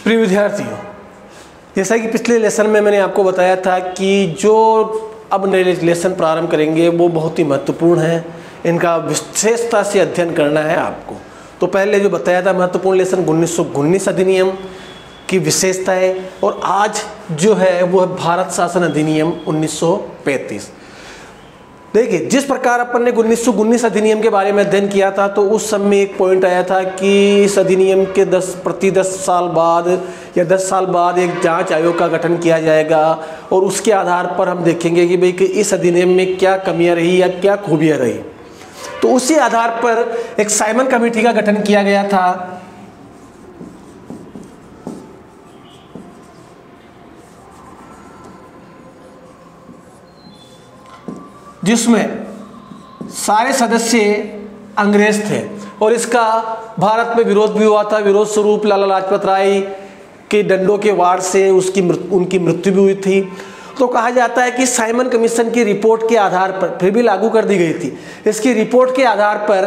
प्रिय विद्यार्थियों, जैसा कि पिछले लेसन में मैंने आपको बताया था कि जो अब नए लेसन प्रारंभ करेंगे वो बहुत ही महत्वपूर्ण है, इनका विशेषता से अध्ययन करना है आपको। तो पहले जो बताया था महत्वपूर्ण लेसन 1919 अधिनियम की विशेषताएं, और आज जो है वो है भारत शासन अधिनियम 1935। देखिए, जिस प्रकार अपन ने 1919 अधिनियम के बारे में अध्ययन किया था तो उस समय एक पॉइंट आया था कि इस अधिनियम के 10 साल बाद या 10 साल बाद एक जांच आयोग का गठन किया जाएगा और उसके आधार पर हम देखेंगे कि भाई कि इस अधिनियम में क्या कमियां रही या क्या खूबियां रही। तो उसी आधार पर एक साइमन कमेटी का गठन किया गया था, जिसमें सारे सदस्य अंग्रेज थे और इसका भारत में विरोध भी हुआ था। विरोध स्वरूप लाला लाजपत राय के डंडों के वार से उनकी मृत्यु भी हुई थी। तो कहा जाता है कि साइमन कमीशन की रिपोर्ट के आधार पर फिर भी लागू कर दी गई थी। इसकी रिपोर्ट के आधार पर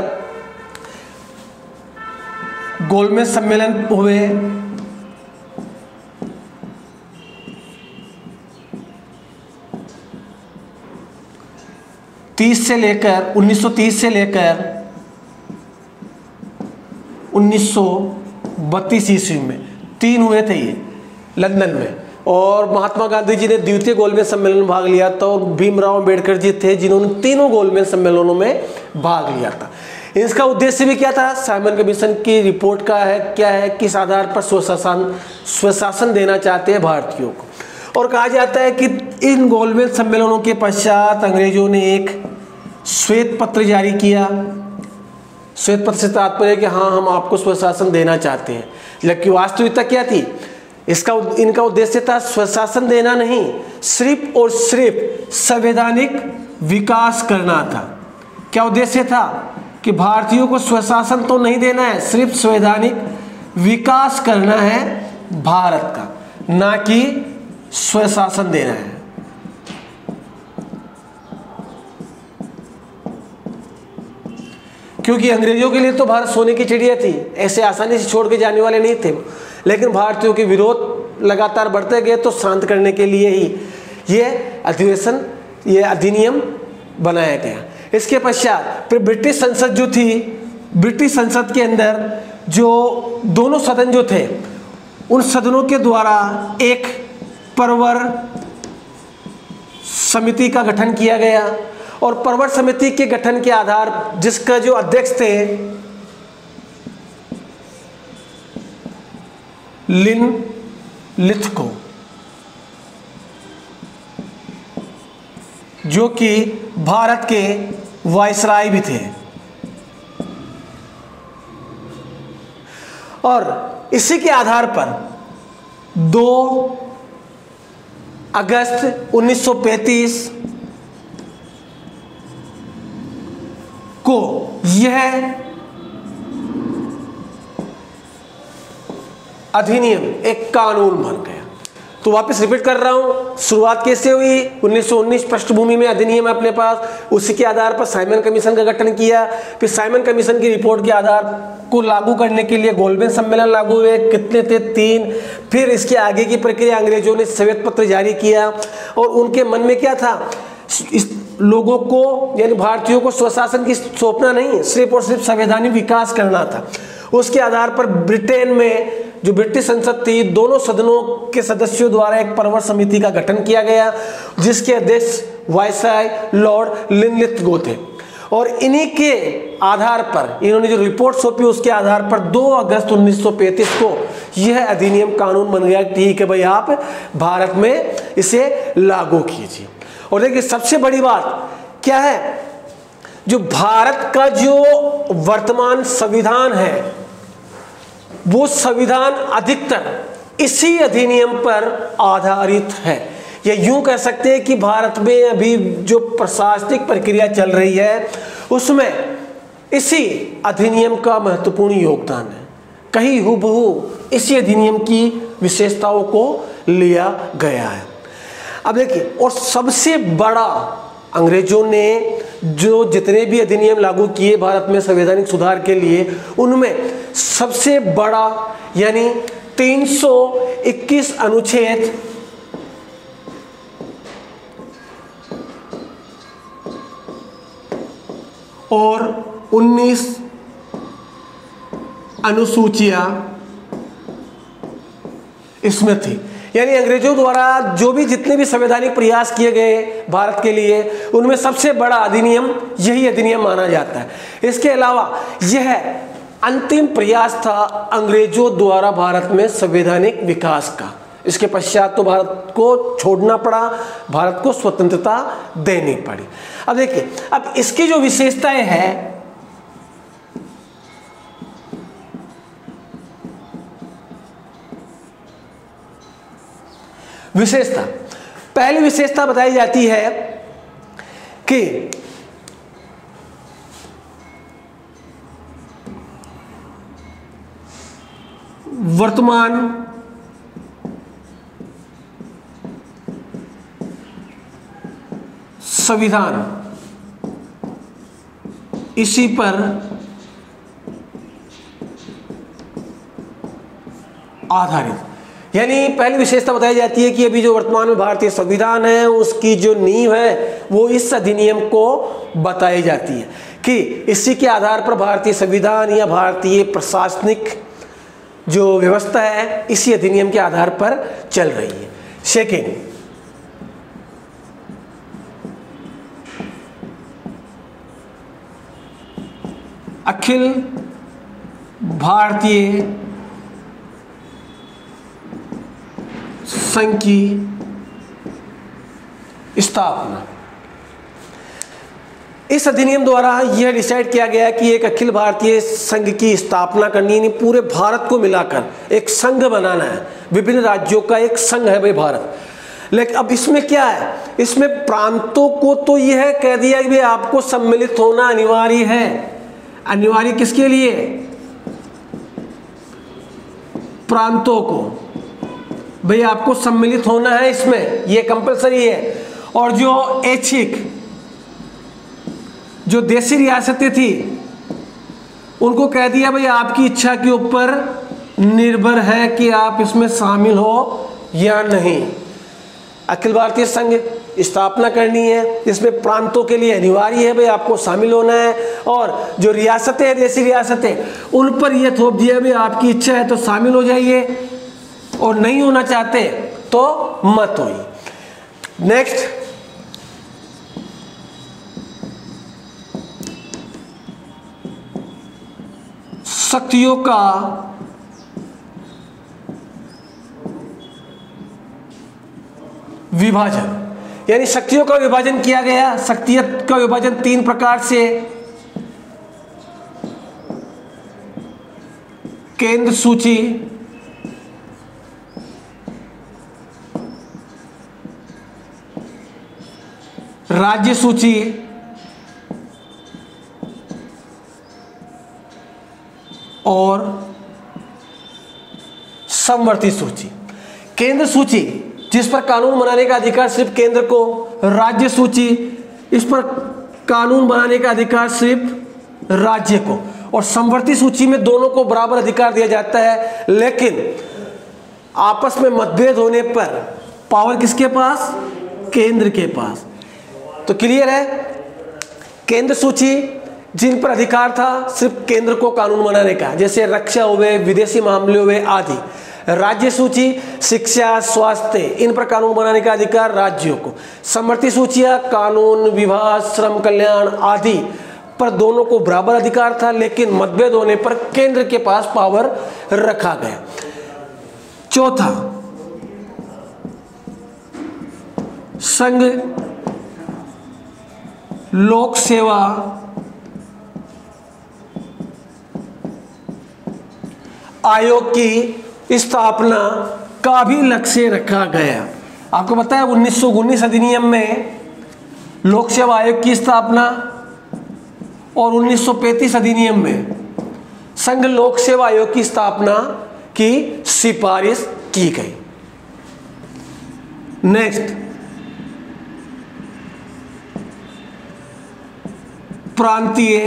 गोलमेज सम्मेलन हुए, लेकर 1930 से लेकर 1932 ईस्वी में 3 हुए थे ये लंदन में, और महात्मा गांधी जी ने द्वितीय गोलमेज सम्मेलन में भाग लिया था और भीमराव अंबेडकर जी थे जिन्होंने तीनों गोलमेज सम्मेलनों में भाग लिया था। इसका उद्देश्य भी क्या था? साइमन कमीशन की रिपोर्ट का है क्या है, किस आधार पर स्वशासन देना चाहते हैं भारतीयों को। और कहा जाता है कि इन गोलमेज सम्मेलनों के पश्चात अंग्रेजों ने एक श्वेत पत्र जारी किया। श्वेत पत्र से तात्पर्य है कि हाँ, हम आपको स्वशासन देना चाहते हैं, लेकिन वास्तविकता क्या थी? इनका उद्देश्य था स्वशासन देना नहीं, सिर्फ और सिर्फ संवैधानिक विकास करना था। क्या उद्देश्य था? कि भारतीयों को स्वशासन तो नहीं देना है, सिर्फ संवैधानिक विकास करना है भारत का, ना कि स्वशासन देना है। क्योंकि अंग्रेजों के लिए तो भारत सोने की चिड़िया थी, ऐसे आसानी से छोड़ के जाने वाले नहीं थे। लेकिन भारतीयों के विरोध लगातार बढ़ते गए, तो शांत करने के लिए ही ये अधिनियम बनाया गया। इसके पश्चात फिर ब्रिटिश संसद जो थी, ब्रिटिश संसद के अंदर जो दोनों सदन जो थे, उन सदनों के द्वारा एक परवर समिति का गठन किया गया, और परवर समिति के गठन के आधार जिसका जो अध्यक्ष थे लिनलिथगो, जो कि भारत के वायसराय भी थे। और इसी के आधार पर 2 अगस्त 1935 को यह अधिनियम एक कानून बन गया। तो वापस रिपीट कर रहा हूं, शुरुआत कैसे हुई? 1919 पृष्ठभूमि में अधिनियम है अपने पास, उसी के आधार पर साइमन कमीशन का गठन किया। फिर साइमन कमीशन की रिपोर्ट के आधार को लागू करने के लिए गोलमेज सम्मेलन लागू हुए, कितने थे? 3। फिर इसके आगे की प्रक्रिया, अंग्रेजों ने श्वेत पत्र जारी किया और उनके मन में क्या था? इस लोगों को यानी भारतीयों को स्वशासन की सौंपना नहीं, सिर्फ और सिर्फ संवैधानिक विकास करना था। उसके आधार पर ब्रिटेन में जो ब्रिटिश संसद थी, दोनों सदनों के सदस्यों द्वारा एक परवर समिति का गठन किया गया, जिसके अध्यक्ष वायसराय लॉर्ड लिनलिथगो थे। और इन्हीं के आधार पर इन्होंने जो रिपोर्ट सौंपी, उसके आधार पर 2 अगस्त 1935 को यह अधिनियम कानून बन गया। ठीक है भाई, आप भारत में इसे लागू कीजिए। और देखिए, सबसे बड़ी बात क्या है? जो भारत का जो वर्तमान संविधान है, वो संविधान अधिकतर इसी अधिनियम पर आधारित है। या यूं कह सकते हैं कि भारत में अभी जो प्रशासनिक प्रक्रिया चल रही है, उसमें इसी अधिनियम का महत्वपूर्ण योगदान है। कहीं हूबहू इसी अधिनियम की विशेषताओं को लिया गया है। अब देखिए, और सबसे बड़ा अंग्रेजों ने जो जितने भी अधिनियम लागू किए भारत में संवैधानिक सुधार के लिए, उनमें सबसे बड़ा यानी 321 अनुच्छेद और 19 अनुसूचियां इसमें थी। यानी अंग्रेजों द्वारा जो भी जितने भी संवैधानिक प्रयास किए गए भारत के लिए, उनमें सबसे बड़ा अधिनियम यही अधिनियम माना जाता है। इसके अलावा यह अंतिम प्रयास था अंग्रेजों द्वारा भारत में संवैधानिक विकास का। इसके पश्चात तो भारत को छोड़ना पड़ा, भारत को स्वतंत्रता देनी पड़ी। अब देखिए, अब इसकी जो विशेषताएं हैं, विशेषता, पहली विशेषता बताई जाती है कि वर्तमान संविधान इसी पर आधारित। यानी पहली विशेषता बताई जाती है कि अभी जो वर्तमान में भारतीय संविधान है, उसकी जो नींव है वो इस अधिनियम को बताई जाती है कि इसी के आधार पर भारतीय संविधान या भारतीय प्रशासनिक जो व्यवस्था है इसी अधिनियम के आधार पर चल रही है। सेकेंड, अखिल भारतीय संघ की स्थापना। इस अधिनियम द्वारा यह डिसाइड किया गया कि एक अखिल भारतीय संघ की स्थापना करनी, यानी पूरे भारत को मिलाकर एक संघ बनाना है। विभिन्न राज्यों का एक संघ है भाई भारत। लेकिन अब इसमें क्या है, इसमें प्रांतों को तो यह कह दिया कि आपको सम्मिलित होना अनिवार्य है। अनिवार्य किसके लिए? प्रांतों को, भाई आपको सम्मिलित होना है इसमें, ये कंपलसरी है। और जो ऐच्छिक, जो देशी रियासतें थी, उनको कह दिया भाई आपकी इच्छा के ऊपर निर्भर है कि आप इसमें शामिल हो या नहीं। अखिल भारतीय संघ स्थापना करनी है, इसमें प्रांतों के लिए अनिवार्य है भाई आपको शामिल होना है। और जो रियासतें हैं, देशी रियासतें, उन पर यह थोप दिया भाई आपकी इच्छा है तो शामिल हो जाइए और नहीं होना चाहते तो मत होइए। नेक्स्ट, शक्तियों का विभाजन, यानी शक्तियों का विभाजन किया गया। शक्तियों का विभाजन 3 प्रकार से, केंद्र सूची, राज्य सूची और समवर्ती सूची। केंद्र सूची जिस पर कानून बनाने का अधिकार सिर्फ केंद्र को, राज्य सूची इस पर कानून बनाने का अधिकार सिर्फ राज्य को, और समवर्ती सूची में दोनों को बराबर अधिकार दिया जाता है। लेकिन आपस में मतभेद होने पर पावर किसके पास? केंद्र के पास। तो क्लियर है, केंद्र सूची जिन पर अधिकार था सिर्फ केंद्र को कानून बनाने का, जैसे रक्षा हुए, विदेशी मामले हुए आदि। राज्य सूची शिक्षा, स्वास्थ्य, इन पर कानून बनाने का अधिकार राज्यों को। समवर्ती सूचियां कानून, विवाह, श्रम कल्याण आदि पर दोनों को बराबर अधिकार था, लेकिन मतभेद होने पर केंद्र के पास पावर रखा गया। चौथा, संघ लोक सेवा आयोग की स्थापना का भी लक्ष्य रखा गया। आपको पता है 1919 अधिनियम में लोक सेवा आयोग की स्थापना और 1935 अधिनियम में संघ लोक सेवा आयोग की स्थापना की सिफारिश की गई। नेक्स्ट, प्रांतीय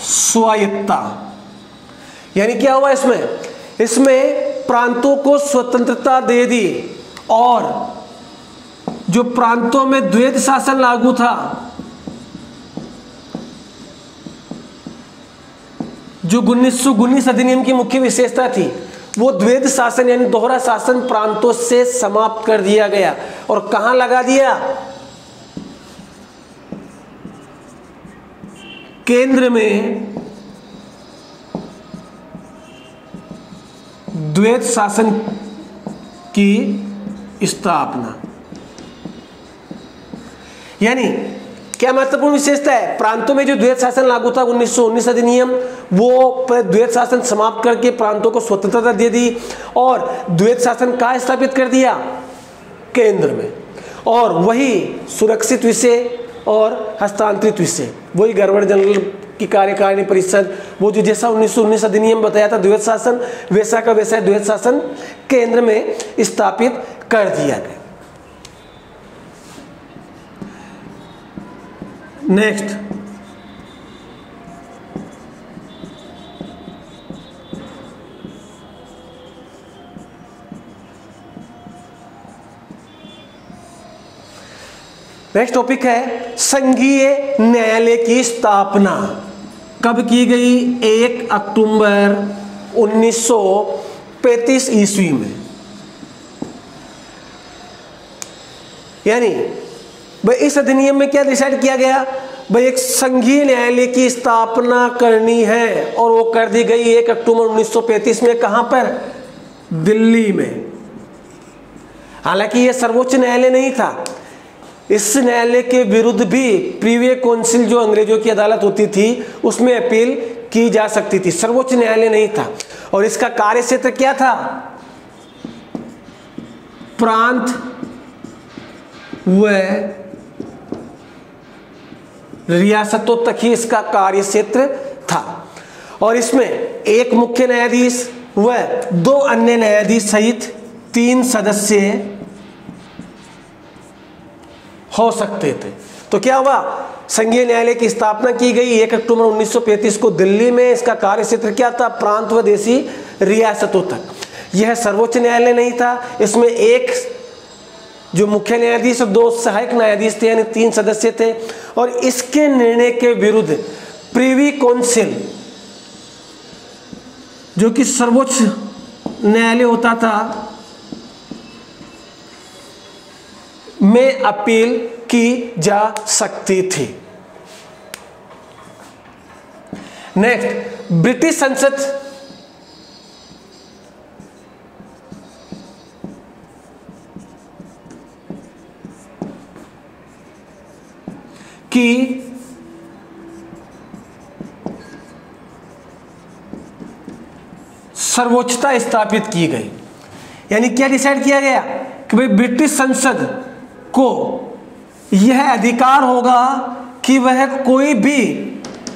स्वायत्तता, यानी क्या हुआ इसमें इसमें प्रांतों को स्वतंत्रता दे दी और जो प्रांतों में द्वैध शासन लागू था, जो 1919 अधिनियम की मुख्य विशेषता थी, वो द्वैध शासन यानी दोहरा शासन प्रांतों से समाप्त कर दिया गया। और कहां लगा दिया? केंद्र में द्वैध शासन की स्थापना। यानी क्या महत्वपूर्ण विशेषता है? प्रांतों में जो द्वैध शासन लागू था 1919 अधिनियम, वो द्वैध शासन समाप्त करके प्रांतों को स्वतंत्रता दे दी और द्वैध शासन कहाँ स्थापित कर दिया? केंद्र में। और वही सुरक्षित विषय और हस्तांतरित विषय, वही गवर्नर जनरल की कार्यकारिणी परिषद, वो जो जैसा 1919 अधिनियम बताया था द्वैध शासन, वैसा का वैसा द्वैध शासन केंद्र में स्थापित कर दिया गया। नेक्स्ट, टॉपिक है संघीय न्यायालय की स्थापना कब की गई? 1 अक्टूबर 1935 ईस्वी में। यानी भाई इस अधिनियम में क्या डिसाइड किया गया? भाई एक संघीय न्यायालय की स्थापना करनी है और वो कर दी गई 1 अक्टूबर 1935 में। कहां पर? दिल्ली में। हालांकि यह सर्वोच्च न्यायालय नहीं था, इस न्यायालय के विरुद्ध भी प्रीवी काउंसिल जो अंग्रेजों की अदालत होती थी उसमें अपील की जा सकती थी, सर्वोच्च न्यायालय नहीं था। और इसका कार्य क्षेत्र क्या था? प्रांत व रियासतों तक ही इसका कार्य क्षेत्र था। और इसमें एक मुख्य न्यायाधीश व 2 अन्य न्यायाधीश सहित 3 सदस्य हो सकते थे। तो क्या हुआ? संघीय न्यायालय की स्थापना की गई 1 अक्टूबर 1935 को दिल्ली में। इसका कार्य क्षेत्र क्या था? प्रांत व देशी रियासतों तक। यह सर्वोच्च न्यायालय नहीं था, इसमें एक जो मुख्य न्यायाधीश और 2 सहायक न्यायाधीश थे, यानी 3 सदस्य थे। और इसके निर्णय के विरुद्ध प्रीवी काउंसिल जो कि सर्वोच्च न्यायालय होता था में अपील की जा सकती थी। नेक्स्ट, ब्रिटिश संसद की सर्वोच्चता स्थापित की गई। यानी क्या डिसाइड किया गया कि भाई ब्रिटिश संसद को यह अधिकार होगा कि वह कोई भी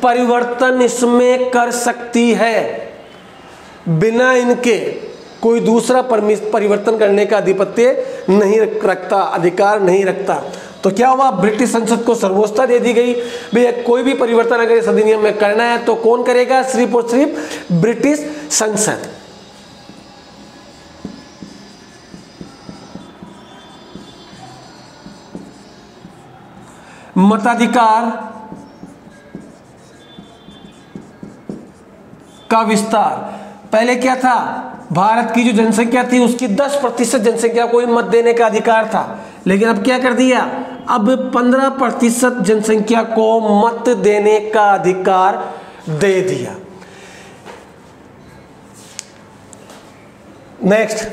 परिवर्तन इसमें कर सकती है, बिना इनके कोई दूसरा परिवर्तन करने का अधिपत्य नहीं रखता, अधिकार नहीं रखता। तो क्या हुआ? ब्रिटिश संसद को सर्वोच्चता दे दी गई। भैया कोई भी परिवर्तन अगर इस अधिनियम में करना है तो कौन करेगा? सिर्फ और सिर्फ ब्रिटिश संसद। मताधिकार का विस्तार। पहले क्या था? भारत की जो जनसंख्या थी उसकी 10% जनसंख्या को मत देने का अधिकार था, लेकिन अब क्या कर दिया? अब 15% जनसंख्या को मत देने का अधिकार दे दिया। नेक्स्ट,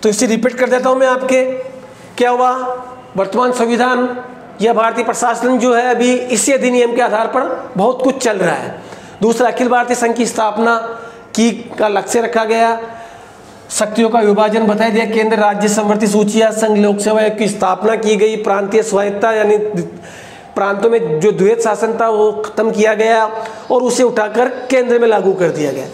तो इसे रिपीट कर देता हूं मैं आपके। क्या हुआ? वर्तमान संविधान या भारतीय प्रशासन जो है अभी इसी अधिनियम के आधार पर बहुत कुछ चल रहा है। दूसरा, अखिल भारतीय संघ की स्थापना का लक्ष्य रखा गया। शक्तियों का विभाजन बताया दिया। केंद्र राज्य समवर्ती सूचियां, संघ लोक सेवा आयोग की स्थापना की गई। प्रांतीय स्वायत्ता यानी प्रांतों में जो द्वैध शासन था वो खत्म किया गया और उसे उठाकर केंद्र में लागू कर दिया गया।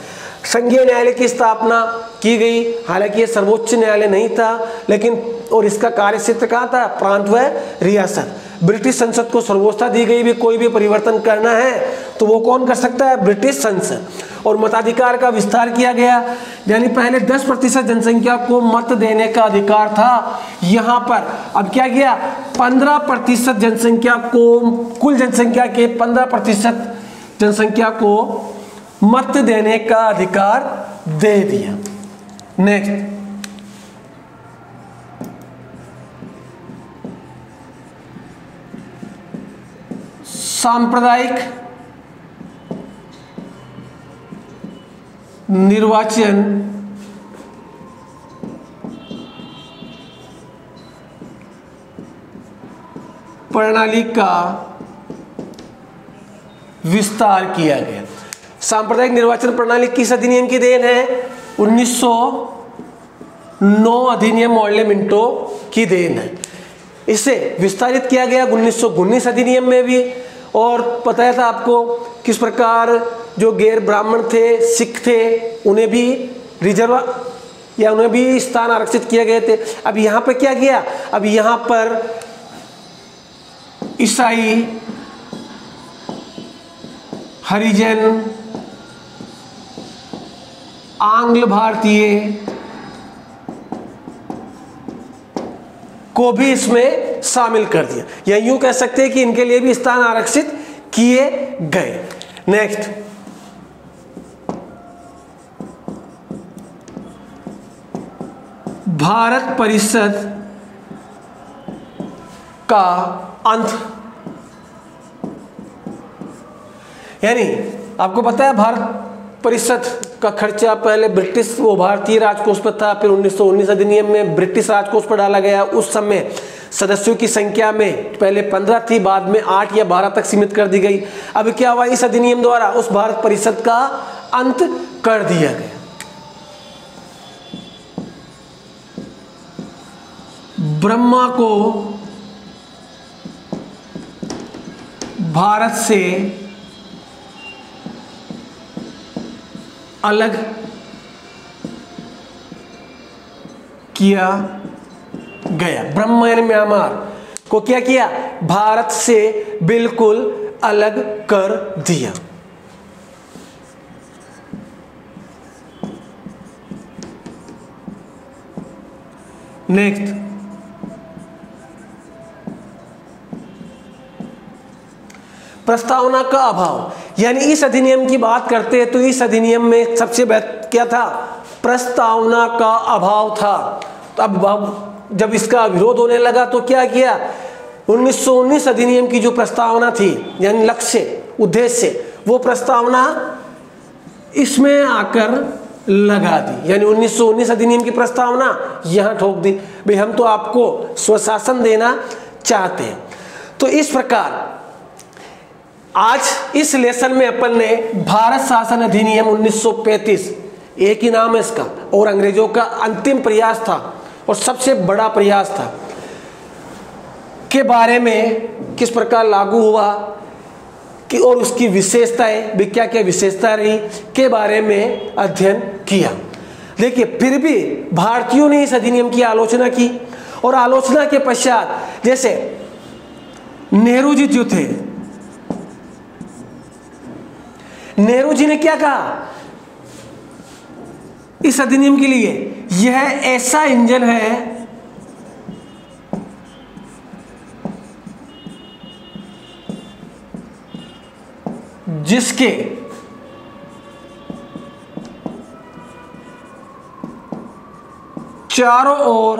संघीय न्यायालय की स्थापना की गई। हालांकि ये सर्वोच्च न्यायालय नहीं था, लेकिन और इसका कार्य क्षेत्र कहाँ था? प्रांत व रियासत। ब्रिटिश संसद को सर्वोच्चता दी गई, भी कोई भी परिवर्तन करना है तो वो कौन कर सकता है? ब्रिटिश संसद। और मताधिकार का विस्तार किया गया, यानी पहले 10% जनसंख्या को मत देने का अधिकार था, यहाँ पर अब क्या किया? 15% जनसंख्या को, कुल जनसंख्या के 15% जनसंख्या को मत देने का अधिकार दे दिया। नेक्स्ट, सांप्रदायिक निर्वाचन प्रणाली का विस्तार किया गया। सांप्रदायिक निर्वाचन प्रणाली किस अधिनियम की देन है? 1909 अधिनियम मॉडले मिंटो की देन है। इसे विस्तारित किया गया 1919 अधिनियम में भी, और बताया था आपको किस प्रकार जो गैर ब्राह्मण थे, सिख थे, उन्हें भी रिजर्व या उन्हें भी स्थान आरक्षित किए गए थे। अब यहाँ पर क्या किया? अब यहाँ पर ईसाई, हरिजन, आंग्ल भारतीय को भी इसमें शामिल कर दिया, या यूं कह सकते हैं कि इनके लिए भी स्थान आरक्षित किए गए। नेक्स्ट, भारत परिषद का अंत, यानी आपको पता है भारत परिषद का खर्चा पहले ब्रिटिश वो भारतीय राजकोष पर था, फिर 1919 अधिनियम में ब्रिटिश राजकोष पर डाला गया। उस समय सदस्यों की संख्या में पहले 15 थी, बाद में 8 या 12 तक सीमित कर दी गई। अब क्या हुआ? इस अधिनियम द्वारा उस भारत परिषद का अंत कर दिया गया। ब्रह्मा को भारत से अलग किया गया। ब्रह्मा यानी म्यांमार को क्या किया? भारत से बिल्कुल अलग कर दिया। नेक्स्ट, प्रस्तावना का अभाव, यानी इस अधिनियम की बात करते हैं तो इस अधिनियम में सबसे क्या था? प्रस्तावना का अभाव था। तो अब जब इसका विरोध होने लगा तो क्या किया? 1919 अधिनियम की जो प्रस्तावना थी, यानी लक्ष्य, उद्देश्य, वो प्रस्तावना इसमें आकर लगा दी, यानी 1919 अधिनियम की प्रस्तावना यहां ठोक दी। भाई हम तो आपको स्वशासन देना चाहते हैं। तो इस प्रकार आज इस लेसन में अपन ने भारत शासन अधिनियम 1935, एक ही नाम है इसका, और अंग्रेजों का अंतिम प्रयास था और सबसे बड़ा प्रयास था, के बारे में किस प्रकार लागू हुआ कि और उसकी विशेषताएं भी क्या क्या विशेषता रही के बारे में अध्ययन किया। देखिए, फिर भी भारतीयों ने इस अधिनियम की आलोचना की, और आलोचना के पश्चात जैसे नेहरू जी जो थे, नेहरू जी ने क्या कहा इस अधिनियम के लिए? यह ऐसा इंजन है जिसके चारों ओर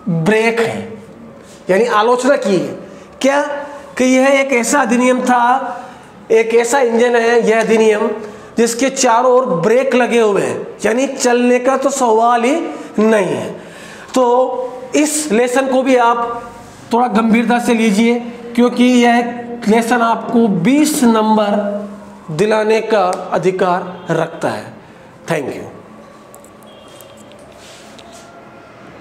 ब्रेक है। यानी आलोचना की है क्या कि यह एक ऐसा अधिनियम था, एक ऐसा इंजन है यह अधिनियम जिसके चारों ओर ब्रेक लगे हुए हैं, यानी चलने का तो सवाल ही नहीं है। तो इस लेसन को भी आप थोड़ा गंभीरता से लीजिए, क्योंकि यह लेसन आपको 20 नंबर दिलाने का अधिकार रखता है। Thank you.